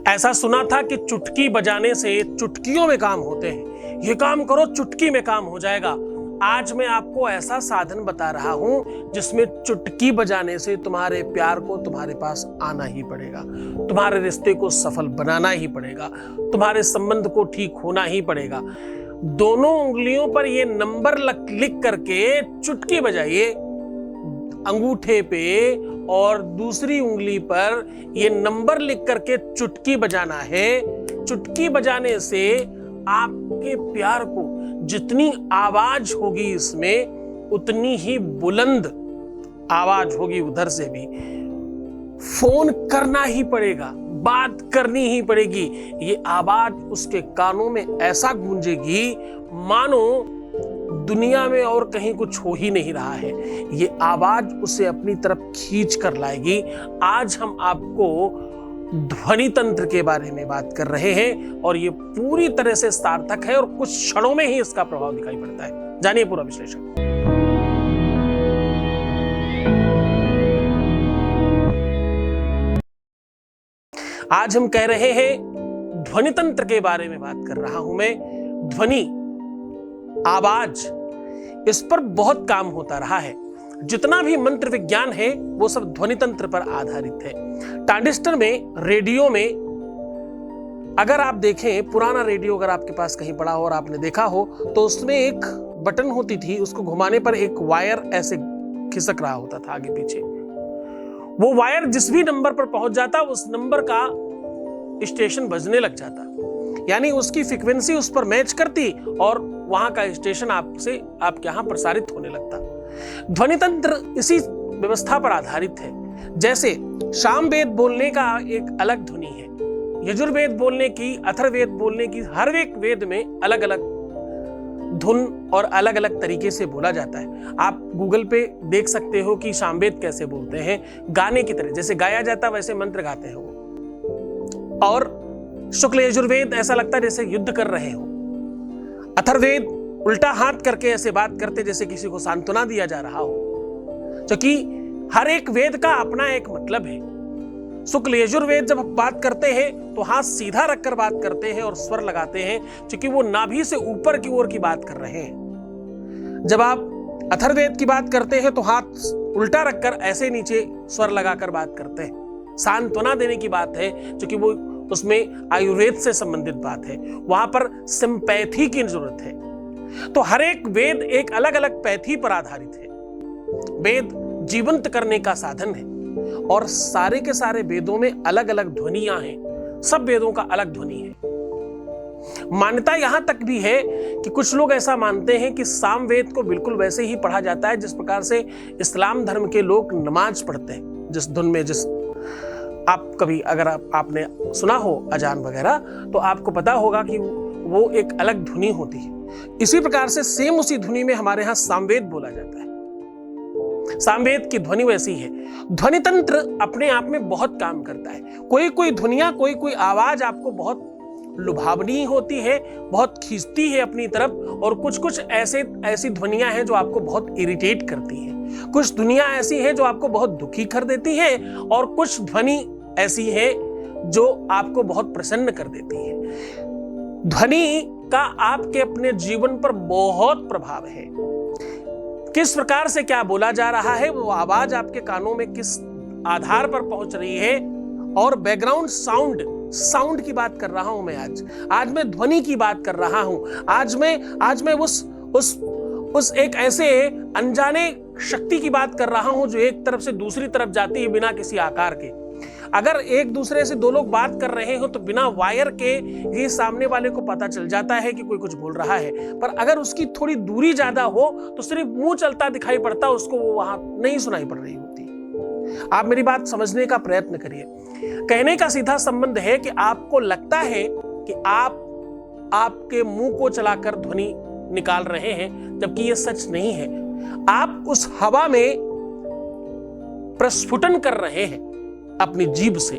ऐसा सुना था कि चुटकी बजाने से चुटकियों में काम होते हैं। ये काम करो, चुटकी में काम हो जाएगा। आज मैं आपको ऐसा साधन बता रहा हूं जिसमें चुटकी बजाने से तुम्हारे प्यार को तुम्हारे पास आना ही पड़ेगा, तुम्हारे रिश्ते को सफल बनाना ही पड़ेगा, तुम्हारे संबंध को ठीक होना ही पड़ेगा। दोनों उंगलियों पर ये नंबर लिख करके चुटकी बजाइए, अंगूठे पे और दूसरी उंगली पर ये नंबर लिख करके चुटकी बजाना है। चुटकी बजाने से आपके प्यार को जितनी आवाज होगी इसमें उतनी ही बुलंद आवाज होगी उधर से भी। फोन करना ही पड़ेगा, बात करनी ही पड़ेगी। ये आवाज उसके कानों में ऐसा गूंजेगी मानो दुनिया में और कहीं कुछ हो ही नहीं रहा है। ये आवाज उसे अपनी तरफ खींच कर लाएगी। आज हम आपको ध्वनि तंत्र के बारे में बात कर रहे हैं और ये पूरी तरह से सार्थक है और कुछ क्षणों में ही इसका प्रभाव दिखाई पड़ता है। जानिए पूरा विश्लेषण। आज हम कह रहे हैं ध्वनि तंत्र के बारे में बात कर रहा हूं मैं। ध्वनि, आवाज, इस पर बहुत काम होता रहा है। जितना भी मंत्र विज्ञान है वो सब ध्वनि तंत्र पर आधारित है। ट्रांजिस्टर में, रेडियो में अगर आप देखें, पुराना रेडियो अगर आपके पास कहीं पड़ा हो और आपने देखा हो तो उसमें एक बटन होती थी, उसको घुमाने पर एक वायर ऐसे खिसक रहा होता था आगे पीछे। वो वायर जिस भी नंबर पर पहुंच जाता उस नंबर का स्टेशन बजने लग जाता, यानी उसकी फ्रीक्वेंसी उस पर मैच करती और वहां का स्टेशन आपके यहां प्रसारित होने लगता। ध्वनि तंत्र इसी व्यवस्था पर आधारित है। जैसे सामवेद बोलने का एक अलग ध्वनि है, यजुर्वेद बोलने की, अथर्ववेद बोलने की, हर एक वेद में अलग अलग धुन और अलग अलग तरीके से बोला जाता है। आप गूगल पे देख सकते हो कि सामवेद कैसे बोलते हैं, गाने की तरह, जैसे गाया जाता वैसे मंत्र गाते हैं वो। और शुक्ल यजुर्वेद ऐसा लगता है जैसे युद्ध कर रहे हो। अथर्ववेद उल्टा हाथ करके ऐसे बात करते जैसे किसी को सांत्वना दिया जा रहा हो, क्योंकि हर एक वेद का अपना एक मतलब है। शुक्ल यजुर्वेद जब बात करते हैं तो हाथ सीधा रखकर बात करते हैं और स्वर लगाते हैं, क्योंकि वो नाभि से ऊपर की ओर की बात कर रहे हैं। जब आप अथर्ववेद की बात करते हैं तो हाथ उल्टा रखकर ऐसे नीचे स्वर लगाकर बात करते हैं। सांत्वना देने की बात है, क्योंकि वो उसमें आयुर्वेद से संबंधित बात है, वहां पर सिंपैथी की जरूरत है। तो हर एक वेद एक अलग अलग पैथी पर आधारित है। वेद जीवंत करने का साधन है और सारे के सारे वेदों में अलग अलग ध्वनियां हैं। सब वेदों का अलग ध्वनि है। मान्यता यहां तक भी है कि कुछ लोग ऐसा मानते हैं कि सामवेद को बिल्कुल वैसे ही पढ़ा जाता है जिस प्रकार से इस्लाम धर्म के लोग नमाज पढ़ते हैं, जिस धुन में, जिस आप कभी अगर आपने सुना हो अजान वगैरह तो आपको पता होगा कि वो एक अलग धुनी होती है। इसी प्रकार से सेम उसी धुनी में हमारे यहां सामवेद बोला जाता है। सामवेद की ध्वनि वैसी है। ध्वनि तंत्र अपने आप में बहुत काम करता है। कोई कोई ध्वनियां, कोई कोई आवाज आपको बहुत लुभावनी होती है, बहुत खींचती है अपनी तरफ, और कुछ कुछ ऐसी ध्वनियां हैं जो आपको बहुत इरिटेट करती है। कुछ ध्वनियां ऐसी हैं जो आपको बहुत दुखी कर देती है और कुछ ध्वनि ऐसी है जो आपको बहुत प्रसन्न कर देती है। ध्वनि का आपके अपने जीवन पर बहुत प्रभाव है। किस प्रकार से क्या बोला जा रहा है, वो आवाज आपके कानों में किस आधार पर पहुंच रही है, और बैकग्राउंड साउंड की बात कर रहा हूं मैं। आज मैं ध्वनि की बात कर रहा हूं। आज मैं उस एक ऐसे अनजाने शक्ति की बात कर रहा हूं जो एक तरफ से दूसरी तरफ जाती है बिना किसी आकार के। अगर एक दूसरे से दो लोग बात कर रहे हो तो बिना वायर के ये सामने वाले को पता चल जाता है कि कोई कुछ बोल रहा है, पर अगर उसकी थोड़ी दूरी ज्यादा हो तो सिर्फ मुंह चलता दिखाई पड़ता, उसको वो वहां नहीं सुनाई पड़ रही होती। आप मेरी बात समझने का प्रयत्न करिए। कहने का सीधा संबंध है कि आपको लगता है कि आप आपके मुंह को चलाकर ध्वनि निकाल रहे हैं, जबकि यह सच नहीं है। आप उस हवा में प्रस्फुटन कर रहे हैं अपनी जीभ से।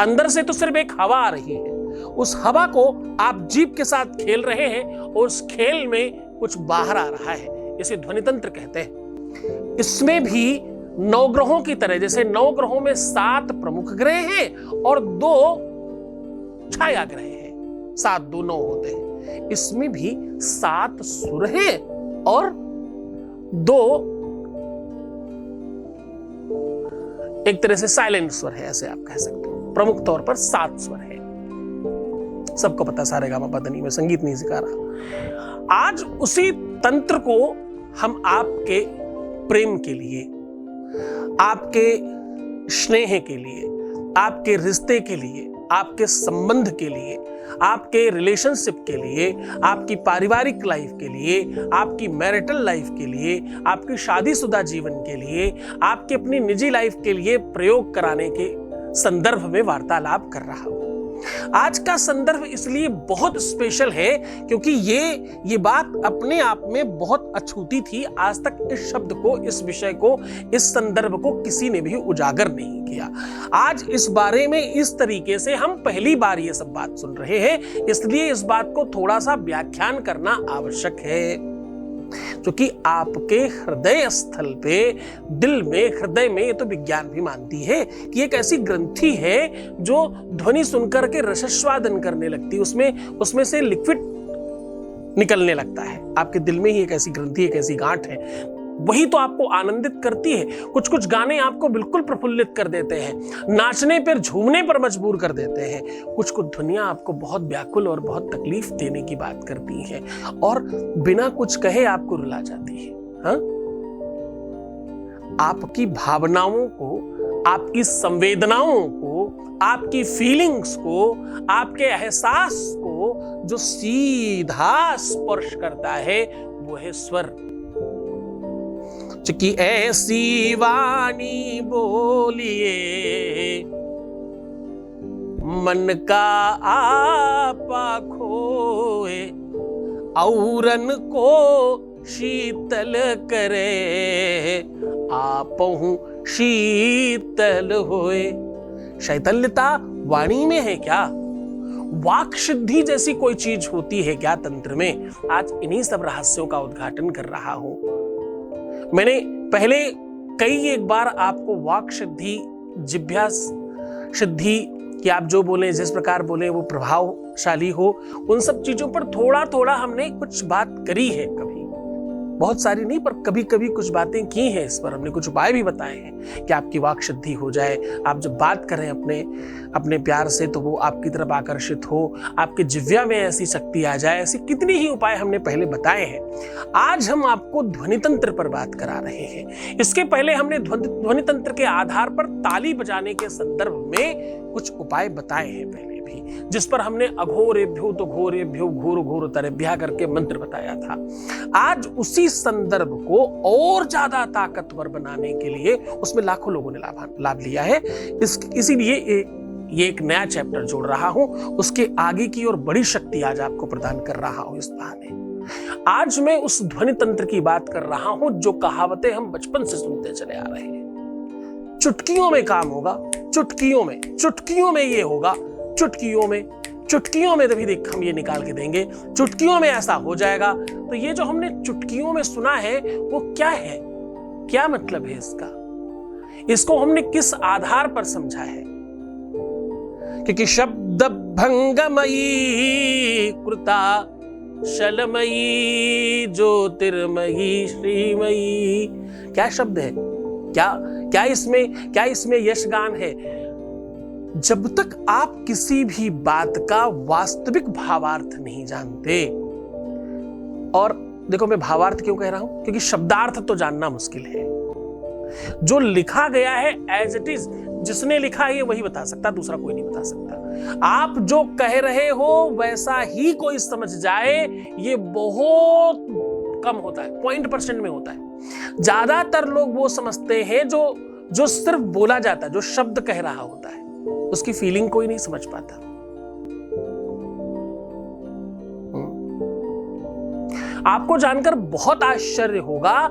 अंदर से तो सिर्फ एक हवा आ रही है, उस हवा को आप जीभ के साथ खेल रहे हैं और उस खेल में कुछ बाहर आ रहा है। इसे ध्वनि तंत्र कहते हैं। इसमें भी नवग्रहों की तरह, जैसे 9 ग्रहों में 7 प्रमुख ग्रह हैं और 2 छाया ग्रह है, 7 2 9 होते हैं, इसमें भी 7 सुर हैं और 2 एक तरह से साइलेंट स्वर है, ऐसे आप कह सकते हो। प्रमुख तौर पर 7 स्वर है। सबको पता सारेगामापधनी में संगीत नहीं सिखा रहा। आज उसी तंत्र को हम आपके प्रेम के लिए, आपके स्नेह के लिए, आपके रिश्ते के लिए, आपके संबंध के लिए, आपके रिलेशनशिप के लिए, आपकी पारिवारिक लाइफ के लिए, आपकी मैरिटल लाइफ के लिए, आपकी शादीशुदा जीवन के लिए, आपकी अपनी निजी लाइफ के लिए प्रयोग कराने के संदर्भ में वार्तालाप कर रहा हूं। आज का संदर्भ इसलिए बहुत स्पेशल है क्योंकि ये बात अपने आप में बहुत अछूती थी। आज तक इस शब्द को, इस विषय को, इस संदर्भ को किसी ने भी उजागर नहीं किया। आज इस बारे में इस तरीके से हम पहली बार ये सब बात सुन रहे हैं, इसलिए इस बात को थोड़ा सा व्याख्यान करना आवश्यक है। क्योंकि आपके हृदय स्थल पे, दिल में, हृदय में, ये तो विज्ञान भी मानती है कि एक ऐसी ग्रंथि है जो ध्वनि सुनकर के रसस्वादन करने लगती है, उसमें से लिक्विड निकलने लगता है। आपके दिल में ही एक ऐसी ग्रंथि, एक ऐसी गांठ है, वही तो आपको आनंदित करती है। कुछ कुछ गाने आपको बिल्कुल प्रफुल्लित कर देते हैं, नाचने पर, झूमने पर मजबूर कर देते हैं। कुछ कुछ ध्वनियां आपको बहुत व्याकुल और बहुत तकलीफ देने की बात करती हैं और बिना कुछ कहे आपको रुला जाती है। हाँ? आपकी भावनाओं को, आपकी संवेदनाओं को, आपकी फीलिंग्स को, आपके एहसास को जो सीधा स्पर्श करता है वो है स्वर। कि ऐसी वाणी बोलिए मन का आपा खोए, औरन को शीतल करे, आपहु शीतल होए। शैतल्यता वाणी में है क्या? वाक सिद्धि जैसी कोई चीज होती है क्या तंत्र में? आज इन्हीं सब रहस्यों का उद्घाटन कर रहा हूं। मैंने पहले कई एक बार आपको वाक सिद्धि, जिह्वा सिद्धि, कि आप जो बोले, जिस प्रकार बोले वो प्रभावशाली हो, उन सब चीजों पर थोड़ा थोड़ा हमने कुछ बात करी है। कभी बहुत सारी नहीं, पर कभी कभी कुछ बातें की हैं। इस पर हमने कुछ उपाय भी बताए हैं कि आपकी वाक सिद्धि हो जाए। आप जब बात करें अपने प्यार से तो वो आपकी तरफ आकर्षित हो, आपके जिह्वा में ऐसी शक्ति आ जाए। ऐसी कितनी ही उपाय हमने पहले बताए हैं। आज हम आपको ध्वनि तंत्र पर बात करा रहे हैं। इसके पहले हमने ध्वनि तंत्र के आधार पर ताली बजाने के संदर्भ में कुछ उपाय बताए हैं पहले भी, जिस पर हमने अघोरेभ्यो तो घोरेभ्यो घोर घोर तरेभ्यः करके मंत्र बताया था। आज उसी संदर्भ को और ज्यादा ताकतवर बनाने के लिए उसमें लाखों लोगों ने लाभ लिया है। इसीलिए ये एक नया चैप्टर जोड़ रहा हूं, उसके आगे की और बड़ी शक्ति आज आपको प्रदान कर रहा हूं इस बहाने। आज मैं उस ध्वनि तंत्र की बात कर रहा हूं जो कहावतें हम बचपन से सुनते चले आ रहे हैं। चुटकियों में काम होगा, चुटकियों में ये होगा, चुटकियों में तभी देख हम ये निकाल के देंगे, चुटकियों में ऐसा हो जाएगा। तो ये जो हमने चुटकियों में सुना है वो क्या है, क्या मतलब है इसका, इसको हमने किस आधार पर समझा है? क्योंकि शब्द भंगमयी कृता शलमयी ज्योतिर्मयी श्रीमयी, क्या शब्द है, क्या इसमें यशगान है? जब तक आप किसी भी बात का वास्तविक भावार्थ नहीं जानते, और देखो मैं भावार्थ क्यों कह रहा हूं, क्योंकि शब्दार्थ तो जानना मुश्किल है। जो लिखा गया है एज इट इज, जिसने लिखा है ये वही बता सकता, दूसरा कोई नहीं बता सकता। आप जो कह रहे हो वैसा ही कोई समझ जाए, ये बहुत कम होता है, 0% में होता है। ज्यादातर लोग वो समझते हैं जो सिर्फ बोला जाता है, जो शब्द कह रहा होता है, उसकी फीलिंग कोई नहीं समझ पाता। आपको जानकर बहुत आश्चर्य होगा,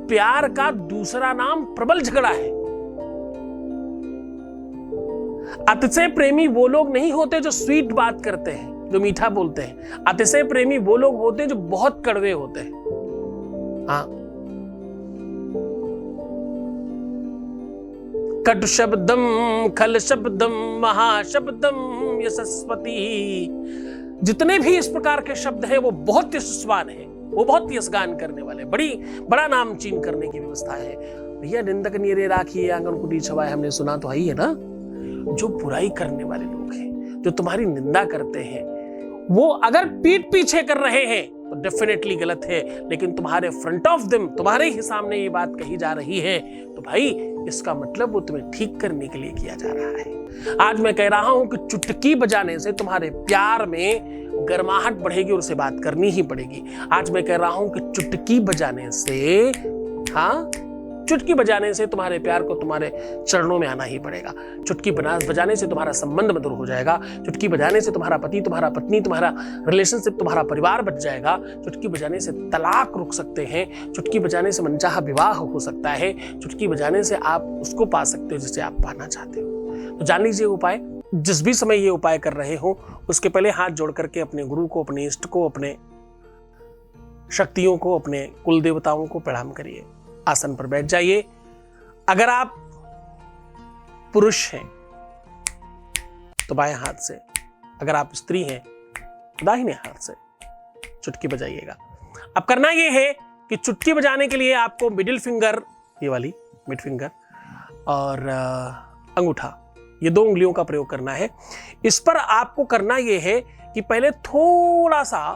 प्यार का दूसरा नाम प्रबल झगड़ा है। अतिशय प्रेमी वो लोग नहीं होते जो स्वीट बात करते हैं, जो मीठा बोलते हैं। अतिशय प्रेमी वो लोग होते हैं जो बहुत कड़वे होते हैं। हाँ, कटु शब्दम खल शब्दम महाशब्दम यशस्वती। जितने भी इस प्रकार के शब्द हैं वो बहुत यशस्वान है, वो बहुत यशगान करने वाले, बड़ा नामचीन करने की व्यवस्था है। भैया निंदक नीरे राखिए आंगन कुटी छवाए, हमने सुना तो है ना। जो बुराई करने वाले लोग हैं, जो तुम्हारी निंदा करते हैं, वो अगर पीठ पीछे कर रहे हैं तो डेफिनेटली गलत है, लेकिन तुम्हारे फ्रंट ऑफ देम, तुम्हारे ही सामने ये बात कही जा रही है तो भाई इसका मतलब वो तुम्हें ठीक करने के लिए किया जा रहा है। आज मैं कह रहा हूं कि चुटकी बजाने से तुम्हारे प्यार में गर्माहट बढ़ेगी और उसे बात करनी ही पड़ेगी। आज मैं कह रहा हूं कि चुटकी बजाने से, हाँ, चुटकी बजाने से तुम्हारे प्यार को तुम्हारे चरणों में आना ही पड़ेगा। चुटकी बजाने से तुम्हारा संबंध मधुर हो जाएगा। चुटकी बजाने से तुम्हारा पति, तुम्हारा पत्नी, तुम्हारा रिलेशनशिप, तुम्हारा परिवार बच जाएगा। चुटकी बजाने से तलाक रुक सकते हैं। चुटकी बजाने से मनचाहा विवाह हो सकता है। चुटकी बजाने से आप उसको पा सकते हो जिसे आप पाना चाहते हो। तो जान लीजिए उपाय। जिस भी समय ये उपाय कर रहे हो उसके पहले हाथ जोड़ करके अपने गुरु को, अपने इष्ट को, अपने शक्तियों को, अपने कुल देवताओं को प्रणाम करिए। आसन पर बैठ जाइए। अगर आप पुरुष हैं तो बाएं हाथ से, अगर आप स्त्री हैं तो दाहिने हाथ से चुटकी बजाइएगा। अब करना यह है कि चुटकी बजाने के लिए आपको मिडिल फिंगर, ये वाली मिड फिंगर, और अंगूठा, ये 2 उंगलियों का प्रयोग करना है। इस पर आपको करना यह है कि पहले थोड़ा सा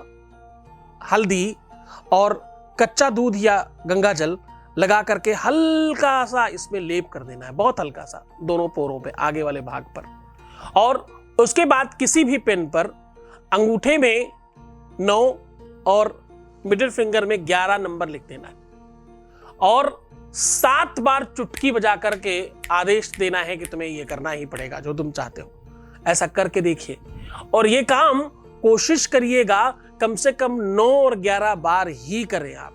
हल्दी और कच्चा दूध या गंगा जल लगा करके हल्का सा इसमें लेप कर देना है, बहुत हल्का सा, दोनों पोरों पे, आगे वाले भाग पर। और उसके बाद किसी भी पेन पर अंगूठे में 9 और मिडिल फिंगर में 11 नंबर लिख देना है और 7 बार चुटकी बजा करके आदेश देना है कि तुम्हें ये करना ही पड़ेगा जो तुम चाहते हो। ऐसा करके देखिए और ये काम कोशिश करिएगा कम से कम 9 और 11 बार ही करें। आप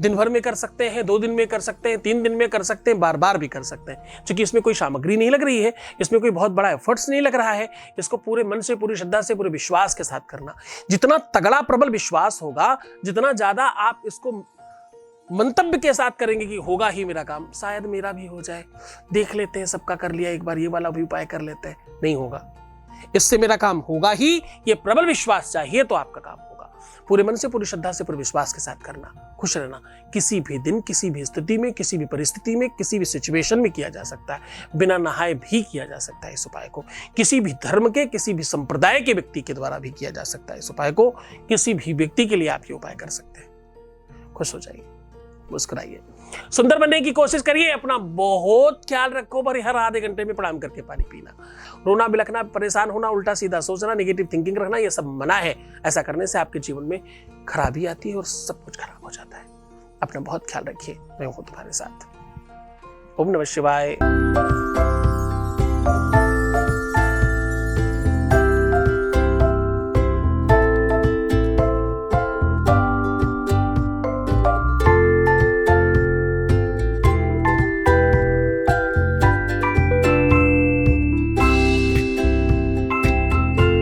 दिन भर में कर सकते हैं, 2 दिन में कर सकते हैं, 3 दिन में कर सकते हैं, बार बार भी कर सकते हैं, क्योंकि इसमें कोई सामग्री नहीं लग रही है, इसमें कोई बहुत बड़ा एफर्ट्स नहीं लग रहा है। इसको पूरे मन से, पूरी श्रद्धा से, पूरे विश्वास के साथ करना। जितना तगड़ा प्रबल विश्वास होगा, जितना ज्यादा आप इसको मंतव्य के साथ करेंगे कि होगा ही मेरा काम, शायद मेरा भी हो जाए, देख लेते हैं, सबका कर लिया, एक बार ये वाला भी उपाय कर लेते हैं, नहीं होगा, इससे मेरा काम होगा ही, ये प्रबल विश्वास चाहिए तो आपका काम होगा। पूरे मन से, पूरी श्रद्धा से, पूरे विश्वास के साथ करना। खुश रहना। किसी भी दिन, किसी भी स्थिति में, किसी भी परिस्थिति में, किसी भी सिचुएशन में किया जा सकता है। बिना नहाए भी किया जा सकता है इस उपाय को। किसी भी धर्म के, किसी भी संप्रदाय के व्यक्ति के द्वारा भी किया जा सकता है इस उपाय को। किसी भी व्यक्ति के लिए आप ये उपाय कर सकते हैं। खुश हो जाइए, मुस्कुराइए, सुंदर बनने की कोशिश करिए। अपना बहुत ख्याल रखो। पर हर आधे घंटे में प्रणाम करके पानी पीना, रोना बिलखना, परेशान होना, उल्टा सीधा सोचना, नेगेटिव थिंकिंग रखना, ये सब मना है। ऐसा करने से आपके जीवन में खराबी आती है और सब कुछ खराब हो जाता है। अपना बहुत ख्याल रखिए। मैं हूं तुम्हारे साथ। ओम नमः शिवाय।